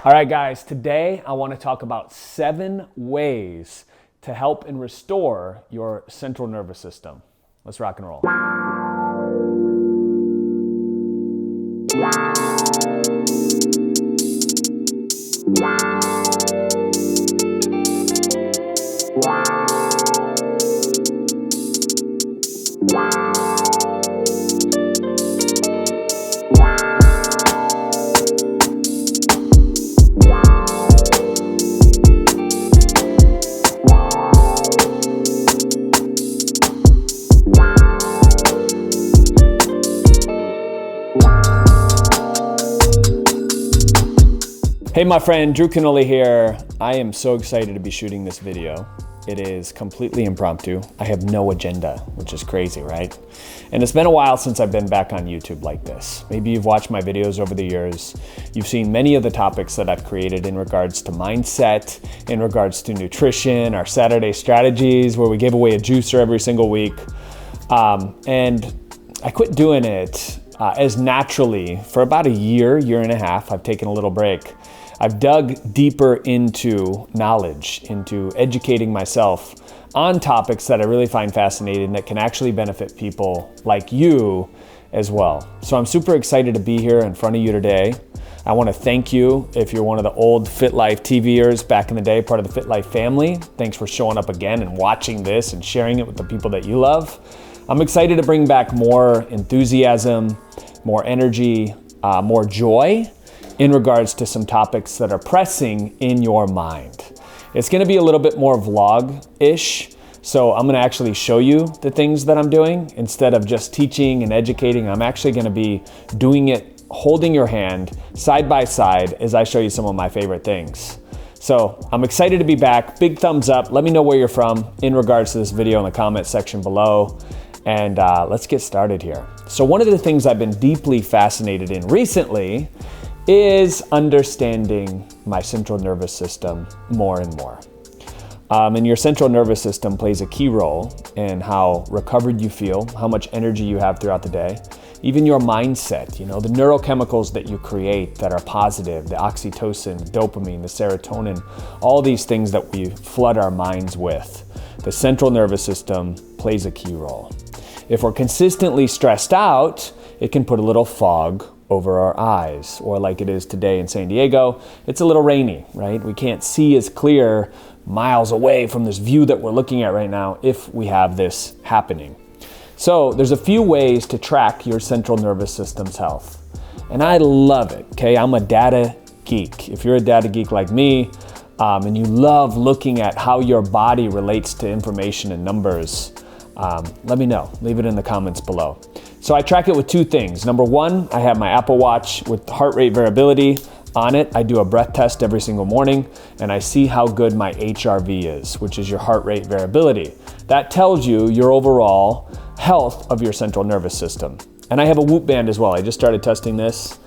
All right, guys, today I want to talk about 7 ways to help and restore your central nervous system. Let's rock and roll. Hey my friend, Drew Canoli here. I am so excited to be shooting this video. It is completely impromptu. I have no agenda, which is crazy, right? And it's been a while since I've been back on YouTube like this. Maybe you've watched my videos over the years. You've seen many of the topics that I've created in regards to mindset, in regards to nutrition, our Saturday strategies, where we give away a juicer every single week. And I quit doing it as naturally for about a year and a half. I've taken a little break. I've dug deeper into knowledge, into educating myself on topics that I really find fascinating that can actually benefit people like you as well. So I'm super excited to be here in front of you today. I want to thank you if you're one of the old FitLifeTVers back in the day, part of the FitLife family. Thanks for showing up again and watching this and sharing it with the people that you love. I'm excited to bring back more enthusiasm, more energy, more joy in regards to some topics that are pressing in your mind. It's gonna be a little bit more vlog-ish, so I'm gonna actually show you the things that I'm doing. Instead of just teaching and educating, I'm actually gonna be doing it, holding your hand side by side as I show you some of my favorite things. So I'm excited to be back. Big thumbs up. Let me know where you're from in regards to this video in the comment section below. And let's get started here. So one of the things I've been deeply fascinated in recently is understanding my central nervous system more and more. And your central nervous system plays a key role in how recovered you feel, how much energy you have throughout the day, even your mindset, you know, the neurochemicals that you create that are positive, the oxytocin, the dopamine, the serotonin, all these things that we flood our minds with. The central nervous system plays a key role. If we're consistently stressed out, it can put a little fog over our eyes, or like it is today in San Diego, it's a little rainy, right? We can't see as clear miles away from this view that we're looking at right now if we have this happening. So there's a few ways to track your central nervous system's health. And I love it, okay? I'm a data geek. If you're a data geek like me, and you love looking at how your body relates to information and numbers, let me know. Leave it in the comments below. So I track it with 2 things. Number 1, I have my Apple Watch with heart rate variability on it. I do a breath test every single morning and I see how good my HRV is, which is your heart rate variability. That tells you your overall health of your central nervous system. And I have a Whoop band as well. I just started testing this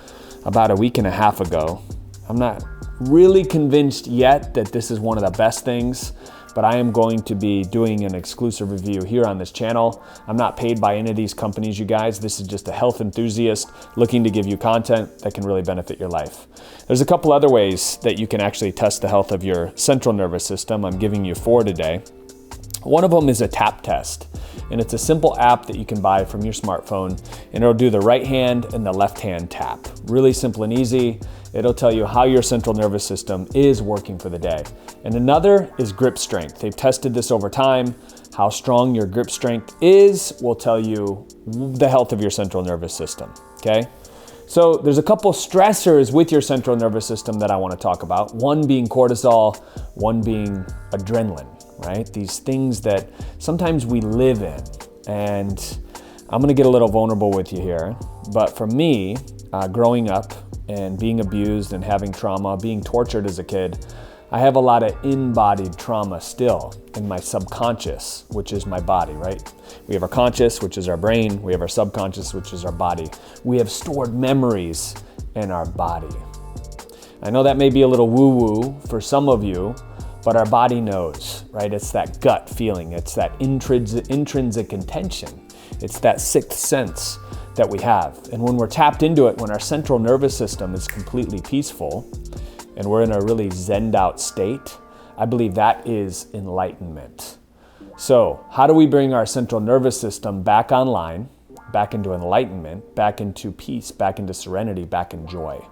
about a week and a half ago. I'm not really convinced yet that this is one of the best things, but I am going to be doing an exclusive review here on this channel. I'm not paid by any of these companies, you guys. This is just a health enthusiast looking to give you content that can really benefit your life. There's a couple other ways that you can actually test the health of your central nervous system. I'm giving you 4 today. One of them is a tap test, and it's a simple app that you can buy from your smartphone, and it'll do the right hand and the left hand tap. Really simple and easy. It'll tell you how your central nervous system is working for the day. And another is grip strength. They've tested this over time. How strong your grip strength is will tell you the health of your central nervous system, okay? So there's a couple stressors with your central nervous system that I want to talk about. One being cortisol, one being adrenaline, right? These things that sometimes we live in. And I'm going to get a little vulnerable with you here. But for me, growing up and being abused and having trauma, being tortured as a kid, I have a lot of embodied trauma still in my subconscious, which is my body, right? We have our conscious, which is our brain. We have our subconscious, which is our body. We have stored memories in our body. I know that may be a little woo-woo for some of you, but our body knows, right? It's that gut feeling. It's that intrinsic intention. It's that sixth sense that we have. And when we're tapped into it, when our central nervous system is completely peaceful, and we're in a really zened out state, I believe that is enlightenment. So how do we bring our central nervous system back online, back into enlightenment, back into peace, back into serenity, back in joy?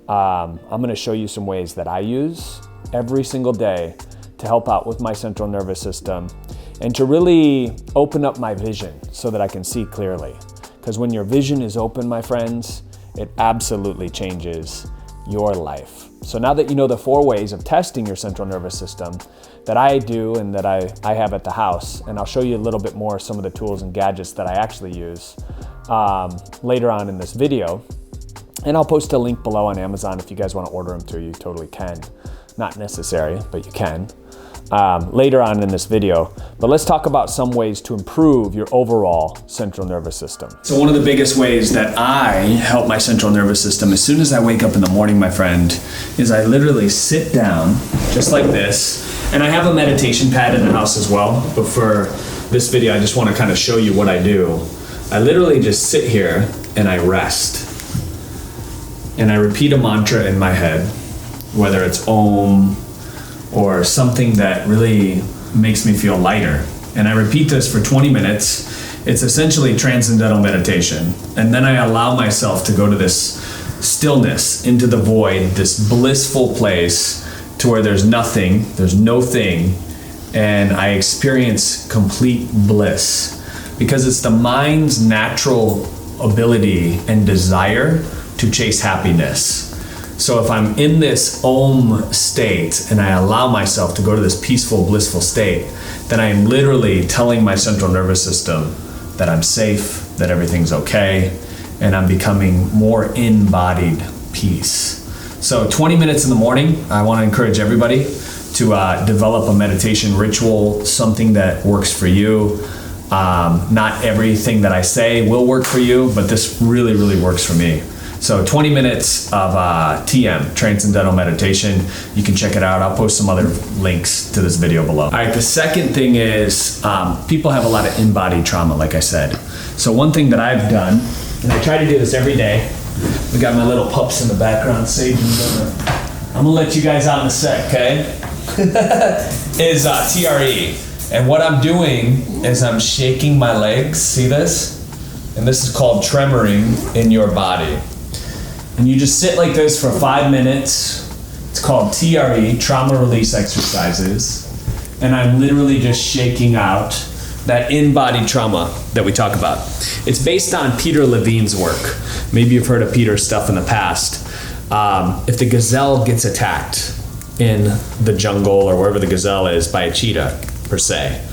I'm going to show you some ways that I use every single day to help out with my central nervous system and to really open up my vision so that I can see clearly. Because when your vision is open, my friends, it absolutely changes your life. So now that you know the 4 ways of testing your central nervous system that I do and that I have at the house, and I'll show you a little bit more some of the tools and gadgets that I actually use later on in this video. And I'll post a link below on Amazon if you guys want to order them too. You totally can. Not necessary, but you can. Later on in this video. But let's talk about some ways to improve your overall central nervous system. So one of the biggest ways that I help my central nervous system as soon as I wake up in the morning, my friend, is I literally sit down just like this. And I have a meditation pad in the house as well. But for this video, I just want to kind of show you what I do. I literally just sit here and I rest. And I repeat a mantra in my head, whether it's Om or something that really makes me feel lighter. And I repeat this for 20 minutes. It's essentially transcendental meditation. And then I allow myself to go to this stillness, into the void, this blissful place to where there's nothing, there's no thing, and I experience complete bliss. Because it's the mind's natural ability and desire to chase happiness. So if I'm in this Om state and I allow myself to go to this peaceful, blissful state, then I am literally telling my central nervous system that I'm safe, that everything's okay, and I'm becoming more embodied peace. So 20 minutes in the morning, I want to encourage everybody to develop a meditation ritual, something that works for you. Not everything that I say will work for you, but this really, really works for me. So 20 minutes of TM, Transcendental Meditation. You can check it out. I'll post some other links to this video below. All right, the second thing is people have a lot of embodied trauma, like I said. So one thing that I've done, and I try to do this every day, we got my little pups in the background saving dinner. I'm gonna let you guys out in a sec, okay? Is TRE. And what I'm doing is I'm shaking my legs, see this? And this is called tremoring in your body. And you just sit like this for 5 minutes. It's called TRE, trauma release exercises. And I'm literally just shaking out that in-body trauma that we talk about. It's based on Peter Levine's work. Maybe you've heard of Peter's stuff in the past. If the gazelle gets attacked in the jungle or wherever the gazelle is by a cheetah, per se,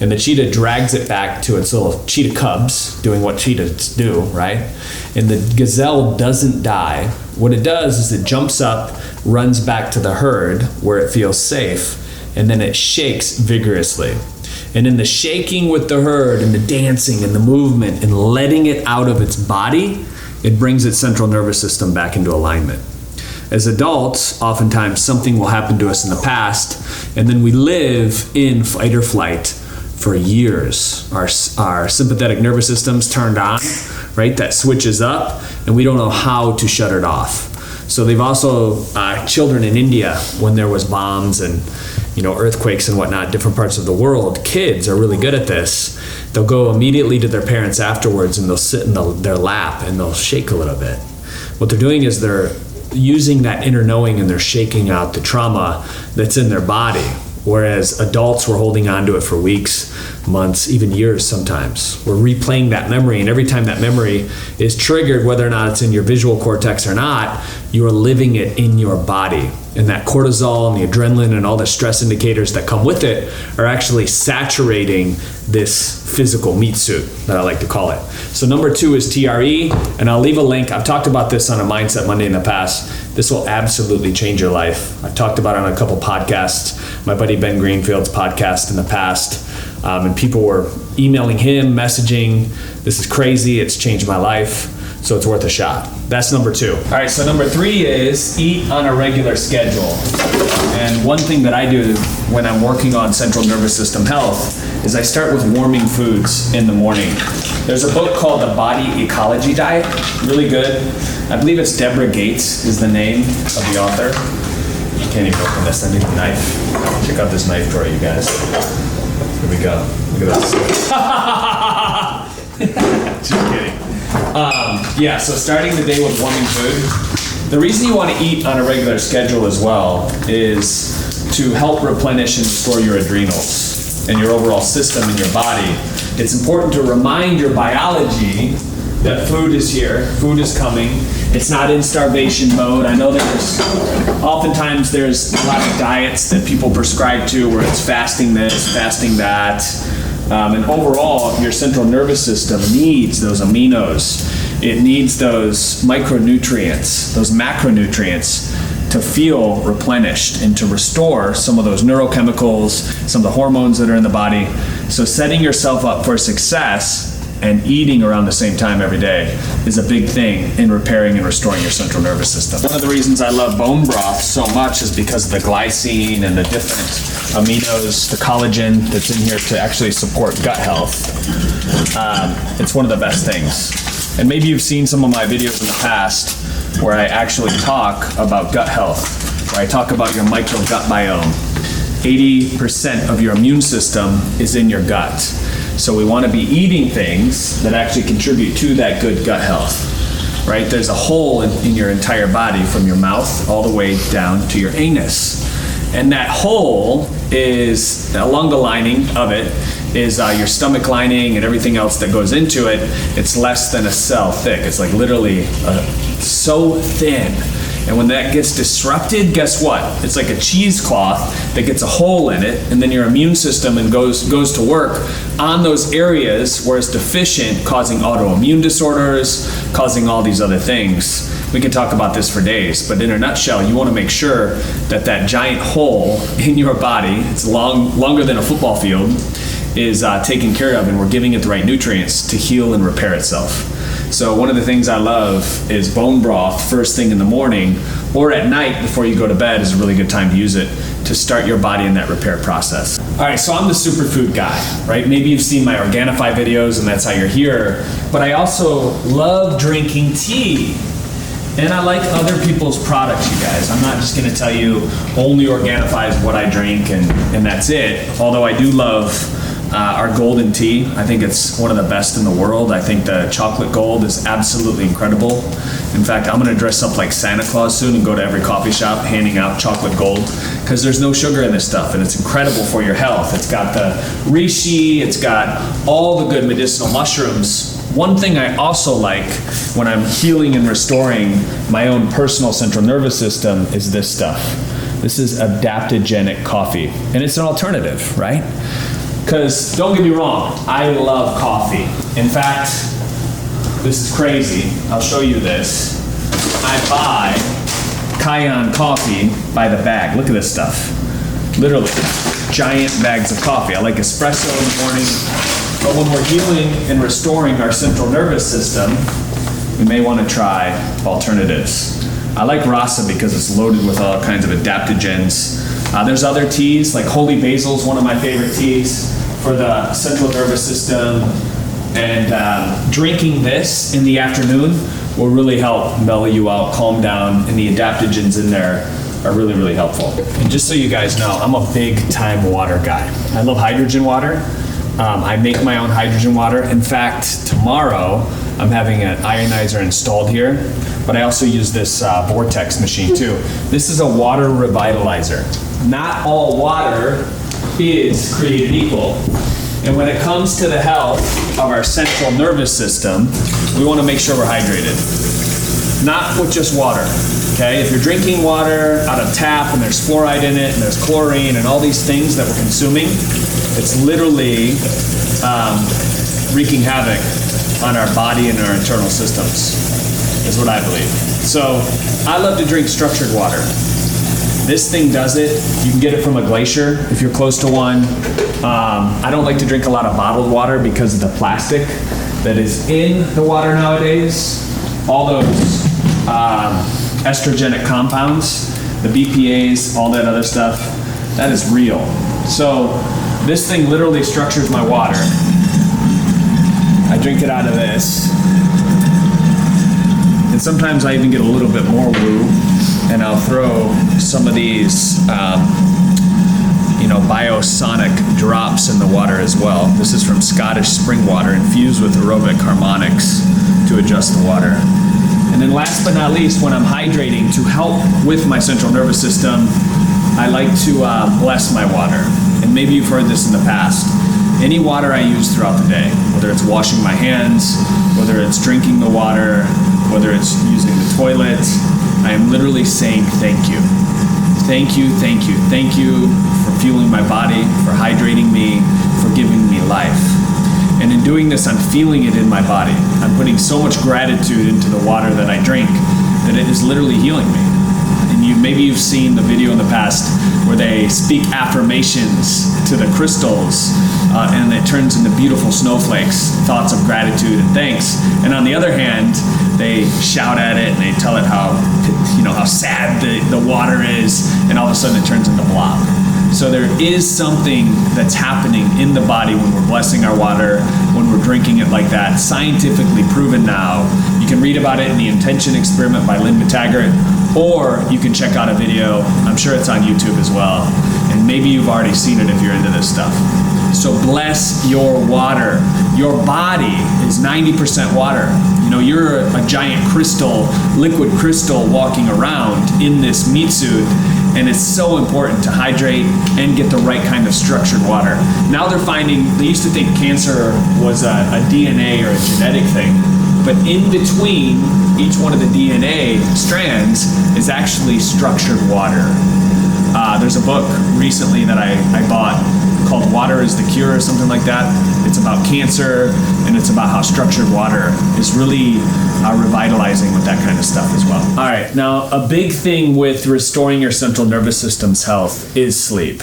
and the cheetah drags it back to its little cheetah cubs, doing what cheetahs do, right? And the gazelle doesn't die. What it does is it jumps up, runs back to the herd where it feels safe, and then it shakes vigorously. And in the shaking with the herd and the dancing and the movement and letting it out of its body, it brings its central nervous system back into alignment. As adults, oftentimes something will happen to us in the past, and then we live in fight or flight for years. Our sympathetic nervous system's turned on, right? That switches up, and we don't know how to shut it off. So they've also, children in India, when there was bombs and earthquakes and whatnot, different parts of the world, kids are really good at this. They'll go immediately to their parents afterwards and they'll sit in their lap and they'll shake a little bit. What they're doing is they're using that inner knowing and they're shaking out the trauma that's in their body. Whereas adults were holding on to it for weeks, months, even years sometimes. We're replaying that memory, and every time that memory is triggered, whether or not it's in your visual cortex or not, you are living it in your body. And that cortisol and the adrenaline and all the stress indicators that come with it are actually saturating this physical meat suit, that I like to call it. So number 2 is TRE, and I'll leave a link. I've talked about this on a Mindset Monday in the past. This will absolutely change your life. I've talked about it on a couple podcasts, my buddy Ben Greenfield's podcast in the past, and people were emailing him, messaging, this is crazy, it's changed my life. So it's worth a shot. That's number 2. All right, so number 3 is eat on a regular schedule. And one thing that I do when I'm working on central nervous system health is I start with warming foods in the morning. There's a book called The Body Ecology Diet, really good. I believe it's Deborah Gates is the name of the author. I can't even open this, I need a knife. Check out this knife drawer, you guys. Here we go, look at this. Just kidding. Yeah, so starting the day with warming food. The reason you want to eat on a regular schedule as well is to help replenish and restore your adrenals and your overall system in your body. It's important to remind your biology that food is here, food is coming. It's not in starvation mode. I know oftentimes there's a lot of diets that people prescribe to where it's fasting this, fasting that. And overall, your central nervous system needs those aminos. It needs those micronutrients, those macronutrients to feel replenished and to restore some of those neurochemicals, some of the hormones that are in the body. So setting yourself up for success and eating around the same time every day is a big thing in repairing and restoring your central nervous system. One of the reasons I love bone broth so much is because of the glycine and the different aminos, the collagen that's in here to actually support gut health. It's one of the best things. And maybe you've seen some of my videos in the past where I actually talk about gut health, where I talk about your microgut biome. 80% of your immune system is in your gut. So we want to be eating things that actually contribute to that good gut health, right? There's a hole in your entire body from your mouth all the way down to your anus. And that hole is, along the lining of it, is your stomach lining and everything else that goes into it. It's less than a cell thick. It's like literally so thin. And when that gets disrupted, guess what? It's like a cheesecloth that gets a hole in it, and then your immune system goes to work on those areas where it's deficient, causing autoimmune disorders, causing all these other things. We can talk about this for days, but in a nutshell, you want to make sure that that giant hole in your body, it's longer than a football field, is taken care of, and we're giving it the right nutrients to heal and repair itself. So one of the things I love is bone broth first thing in the morning or at night before you go to bed is a really good time to use it to start your body in that repair process. All right, so I'm the superfood guy, right? Maybe you've seen my Organifi videos and that's how you're here, but I also love drinking tea. And I like other people's products, you guys. I'm not just gonna tell you only Organifi is what I drink and that's it. Although I do love our golden tea. I think it's one of the best in the world. I think the chocolate gold is absolutely incredible. In fact, I'm gonna dress up like Santa Claus soon and go to every coffee shop handing out chocolate gold because there's no sugar in this stuff and it's incredible for your health. It's got the reishi, it's got all the good medicinal mushrooms. One thing I also like when I'm healing and restoring my own personal central nervous system is this stuff. This is adaptogenic coffee and it's an alternative, right? Because don't get me wrong, I love coffee. In fact, this is crazy. I'll show you this. I buy Cayenne coffee by the bag. Look at this stuff. Literally, giant bags of coffee. I like espresso in the morning. But when we're healing and restoring our central nervous system, we may want to try alternatives. I like Rasa because it's loaded with all kinds of adaptogens. There's other teas, like holy basil is one of my favorite teas for the central nervous system. And drinking this in the afternoon will really help mellow you out, calm down, and the adaptogens in there are really, really helpful. And just so you guys know, I'm a big time water guy. I love hydrogen water. I make my own hydrogen water. In fact, tomorrow I'm having an ionizer installed here, but I also use this Vortex machine too. This is a water revitalizer. Not all water is created equal. And when it comes to the health of our central nervous system, we want to make sure we're hydrated. Not with just water, okay? If you're drinking water out of tap and there's fluoride in it and there's chlorine and all these things that we're consuming, it's literally wreaking havoc on our body and our internal systems, is what I believe. So I love to drink structured water. This thing does it. You can get it from a glacier if you're close to one. I don't like to drink a lot of bottled water because of the plastic that is in the water nowadays. All those estrogenic compounds, the BPAs, all that other stuff, that is real. So This thing literally structures my water. I drink it out of this. And sometimes I even get a little bit more woo, and I'll throw some of these biosonic drops in the water as well. This is from Scottish spring water infused with aerobic harmonics to adjust the water. And then last but not least, when I'm hydrating to help with my central nervous system, I like to bless my water. And maybe you've heard this in the past. Any water I use throughout the day, whether it's washing my hands, whether it's drinking the water, whether it's using the toilet, I am literally saying thank you. Thank you, thank you, thank you for fueling my body, for hydrating me, for giving me life. And in doing this, I'm feeling it in my body. I'm putting so much gratitude into the water that I drink that it is literally healing me. And maybe you've seen the video in the past where they speak affirmations to the crystals and it turns into beautiful snowflakes, thoughts of gratitude and thanks. And on the other hand, they shout at it and they tell it how sad the water is, and all of a sudden it turns into blob. So there is something that's happening in the body when we're blessing our water, when we're drinking it like that, scientifically proven now. You can read about it in the Intention Experiment by Lynn McTaggart, or you can check out a video. I'm sure it's on YouTube as well. And maybe you've already seen it if you're into this stuff. So bless your water. Your body is 90% water. You're a giant crystal, liquid crystal walking around in this meat suit. And it's so important to hydrate and get the right kind of structured water. Now they're finding, they used to think cancer was a DNA or a genetic thing, but in between each one of the DNA strands is actually structured water. There's a book recently that I bought called Water is the Cure or something like that. It's about cancer, and it's about how structured water is really revitalizing with that kind of stuff as well. All right, now a big thing with restoring your central nervous system's health is sleep.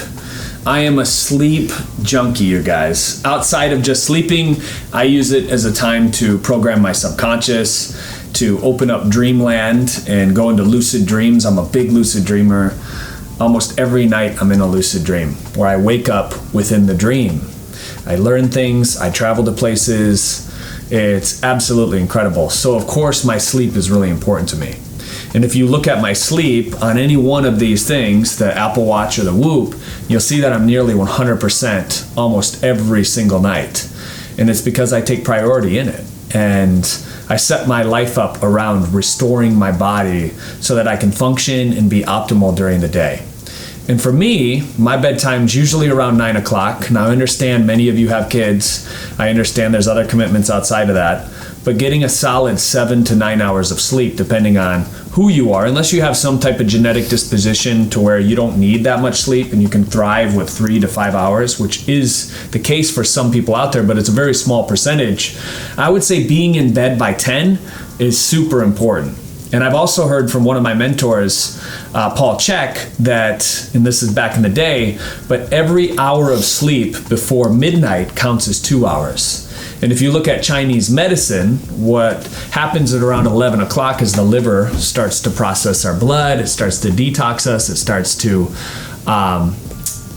I am a sleep junkie, you guys. Outside of just sleeping, I use it as a time to program my subconscious, to open up dreamland and go into lucid dreams. I'm a big lucid dreamer. Almost every night I'm in a lucid dream where I wake up within the dream. I learn things, I travel to places. It's absolutely incredible. So of course my sleep is really important to me. And if you look at my sleep on any one of these things, the Apple Watch or the Whoop, you'll see that I'm nearly 100% almost every single night. And it's because I take priority in it. And I set my life up around restoring my body so that I can function and be optimal during the day. And for me, my bedtime's usually around 9 o'clock. Now I understand many of you have kids. I understand there's other commitments outside of that. But getting a solid 7 to 9 hours of sleep, depending on who you are, unless you have some type of genetic disposition to where you don't need that much sleep and you can thrive with 3 to 5 hours, which is the case for some people out there, but it's a very small percentage. I would say being in bed by 10 is super important. And I've also heard from one of my mentors, Paul Chek, that, and this is back in the day, but every hour of sleep before midnight counts as 2 hours. And if you look at Chinese medicine, what happens at around 11 o'clock is the liver starts to process our blood, it starts to detox us, it starts to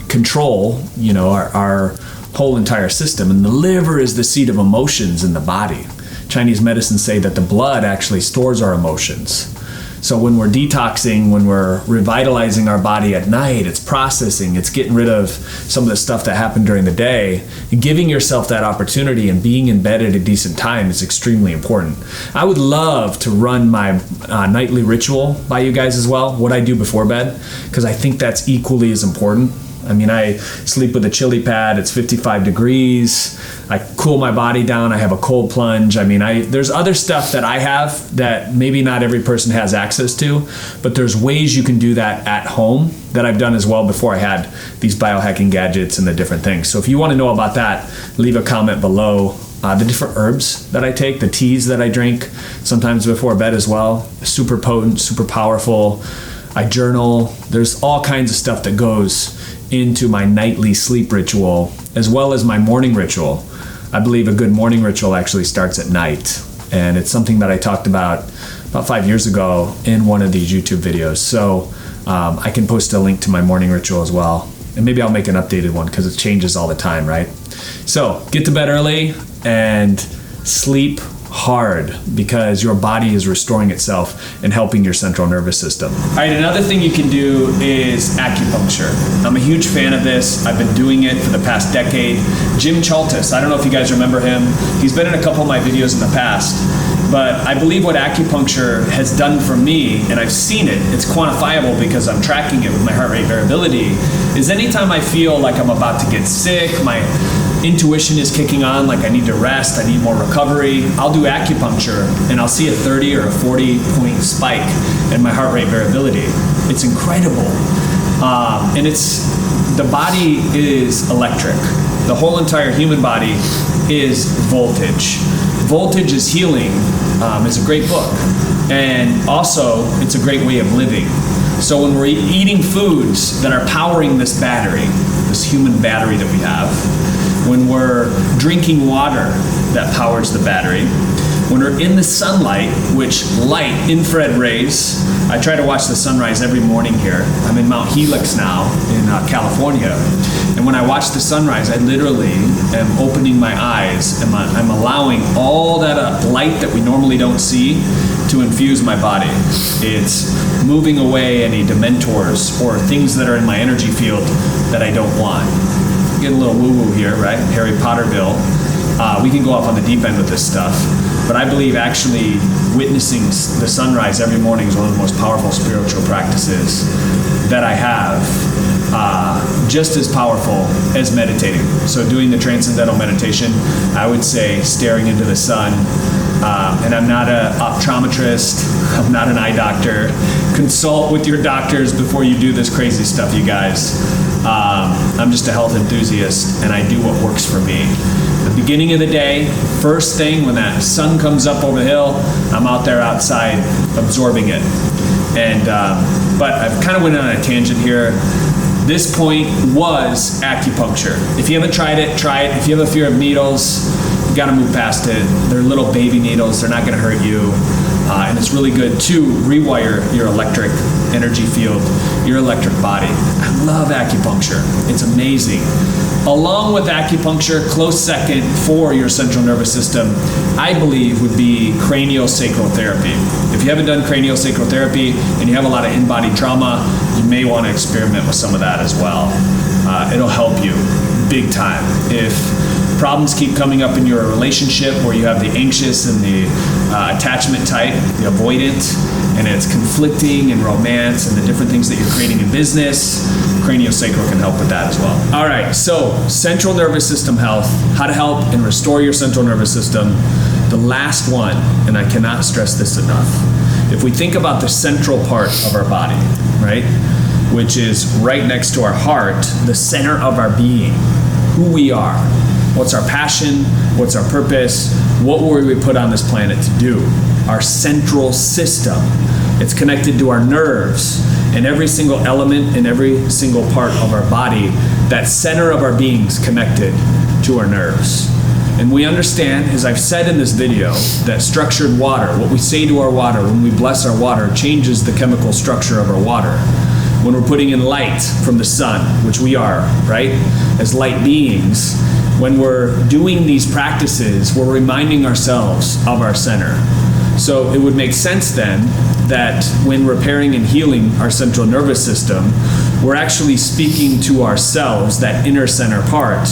control, our whole entire system. And the liver is the seat of emotions in the body. Chinese medicine say that the blood actually stores our emotions. So when we're detoxing, when we're revitalizing our body at night, it's processing, it's getting rid of some of the stuff that happened during the day. And giving yourself that opportunity and being in bed at a decent time is extremely important. I would love to run my nightly ritual by you guys as well, what I do before bed, because I think that's equally as important. I mean, I sleep with a chili pad, it's 55 degrees, I cool my body down, I have a cold plunge. I mean, there's other stuff that I have that maybe not every person has access to, but there's ways you can do that at home that I've done as well before I had these biohacking gadgets and the different things. So if you want to know about that, leave a comment below. The different herbs that I take, the teas that I drink, sometimes before bed as well, super potent, super powerful. I journal. There's all kinds of stuff that goes into my nightly sleep ritual as well as my morning ritual. I believe a good morning ritual actually starts at night, and it's something that I talked about 5 years ago in one of these YouTube videos. So I can post a link to my morning ritual as well And maybe I'll make an updated one because it changes all the time, right? So get to bed early and sleep hard, because your body is restoring itself and helping your central nervous system. All right, another thing you can do is acupuncture. I'm a huge fan of this. I've been doing it for the past decade. Jim Chaltis, I don't know if you guys remember him. He's been in a couple of my videos in the past, but I believe what acupuncture has done for me, and I've seen it, it's quantifiable because I'm tracking it with my heart rate variability, is anytime I feel like I'm about to get sick, my intuition is kicking on, like I need to rest, I need more recovery, I'll do acupuncture and I'll see a 30 or a 40 point spike in my heart rate variability. It's incredible. And the body is electric. The whole entire human body is voltage. Voltage is Healing is a great book. And also, it's a great way of living. So when we're eating foods that are powering this battery, this human battery that we have, when we're drinking water that powers the battery, when we're in the sunlight, which light, infrared rays, I try to watch the sunrise every morning here. I'm in Mount Helix now in California. And when I watch the sunrise, I literally am opening my eyes and I'm allowing all that light that we normally don't see to infuse my body. It's moving away any dementors or things that are in my energy field that I don't want. Get a little woo-woo here, right? Harry Potterville. We can go off on the deep end with this stuff, but I believe actually witnessing the sunrise every morning is one of the most powerful spiritual practices that I have, just as powerful as meditating. So doing the transcendental meditation, I would say staring into the sun, and I'm not an optometrist, I'm not an eye doctor. Consult with your doctors before you do this crazy stuff, you guys. I'm just a health enthusiast, and I do what works for me. The beginning of the day, first thing when that sun comes up over the hill, I'm out there outside absorbing it. And but I've kind of went on a tangent here. This point was acupuncture. If you haven't tried it, try it. If you have a fear of needles, you gotta move past it. They're little baby needles, they're not gonna hurt you. And it's really good to rewire your electric energy field, your electric body. I love acupuncture. It's amazing. Along with acupuncture, close second for your central nervous system, I believe would be craniosacral therapy. If you haven't done craniosacral therapy and you have a lot of in-body trauma, you may want to experiment with some of that as well. It'll help you big time. If problems keep coming up in your relationship where you have the anxious and the attachment type, the avoidant, and it's conflicting in romance and the different things that you're creating in business, craniosacral can help with that as well. All right, so central nervous system health, how to help and restore your central nervous system. The last one, and I cannot stress this enough, if we think about the central part of our body, right, which is right next to our heart, the center of our being, who we are, what's our passion, what's our purpose, what were we put on this planet to do, our central system. It's connected to our nerves, and every single element in every single part of our body, that center of our being is connected to our nerves. And we understand, as I've said in this video, that structured water, what we say to our water, when we bless our water, changes the chemical structure of our water. When we're putting in light from the sun, which we are, right, as light beings, when we're doing these practices, we're reminding ourselves of our center. So it would make sense then that when repairing and healing our central nervous system, we're actually speaking to ourselves, that inner center part,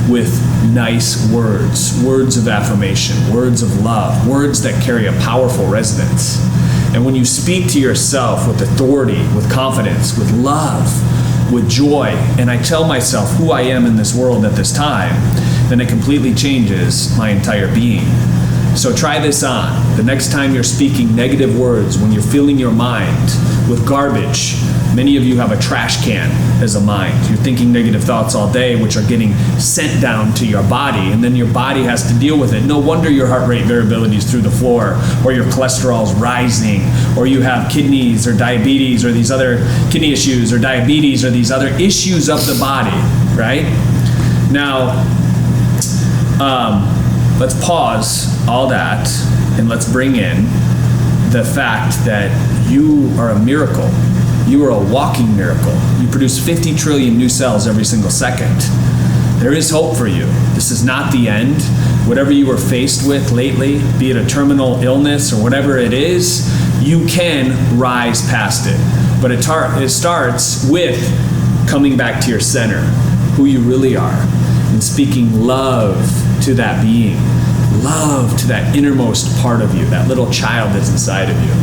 with nice words, words of affirmation, words of love, words that carry a powerful resonance. And when you speak to yourself with authority, with confidence, with love, with joy, and I tell myself who I am in this world at this time, then it completely changes my entire being. So try this on. The next time you're speaking negative words, when you're filling your mind with garbage, many of you have a trash can as a mind. You're thinking negative thoughts all day, which are getting sent down to your body, and then your body has to deal with it. No wonder your heart rate variability is through the floor, or your cholesterol's rising, or you have kidneys or diabetes, or these other kidney issues, or diabetes, or these other issues of the body, right? Now, let's pause all that and let's bring in the fact that you are a miracle. You are a walking miracle. You produce 50 trillion new cells every single second. There is hope for you. This is not the end. Whatever you were faced with lately, be it a terminal illness or whatever it is, you can rise past it. But it starts with coming back to your center, who you really are, and speaking love to that being, love to that innermost part of you, that little child that's inside of you.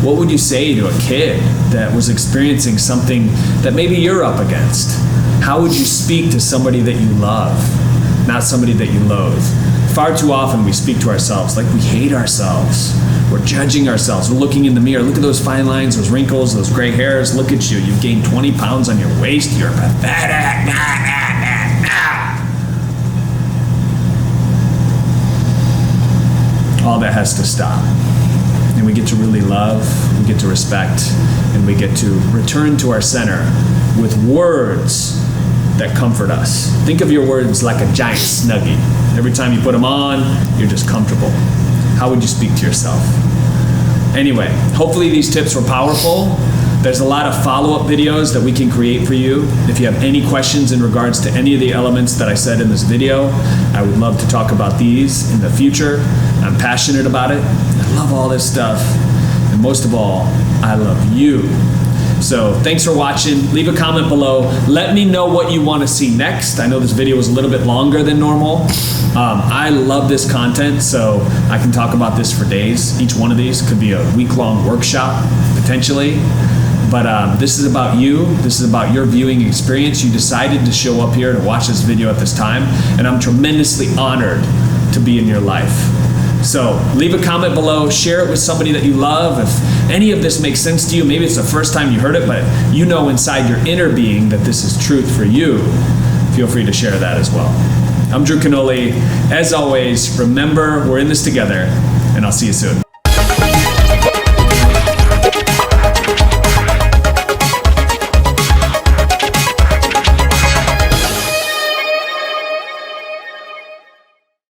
What would you say to a kid that was experiencing something that maybe you're up against? How would you speak to somebody that you love, not somebody that you loathe? Far too often we speak to ourselves like we hate ourselves. We're judging ourselves. We're looking in the mirror. Look at those fine lines, those wrinkles, those gray hairs. Look at you. You've gained 20 pounds on your waist. You're pathetic. All that has to stop. And we get to really love, we get to respect, and we get to return to our center with words that comfort us. Think of your words like a giant Snuggie. Every time you put them on, you're just comfortable. How would you speak to yourself? Anyway, hopefully these tips were powerful. There's a lot of follow-up videos that we can create for you. If you have any questions in regards to any of the elements that I said in this video, I would love to talk about these in the future. I'm passionate about it. I love all this stuff. And most of all, I love you. So thanks for watching. Leave a comment below. Let me know what you want to see next. I know this video was a little bit longer than normal. I love this content, so I can talk about this for days. Each one of these could be a week-long workshop, potentially. But this is about you. This is about your viewing experience. You decided to show up here to watch this video at this time, and I'm tremendously honored to be in your life. So leave a comment below, share it with somebody that you love. If any of this makes sense to you, maybe it's the first time you heard it, but you know inside your inner being that this is truth for you, feel free to share that as well. I'm Drew Canoli. As always, remember, we're in this together, and I'll see you soon.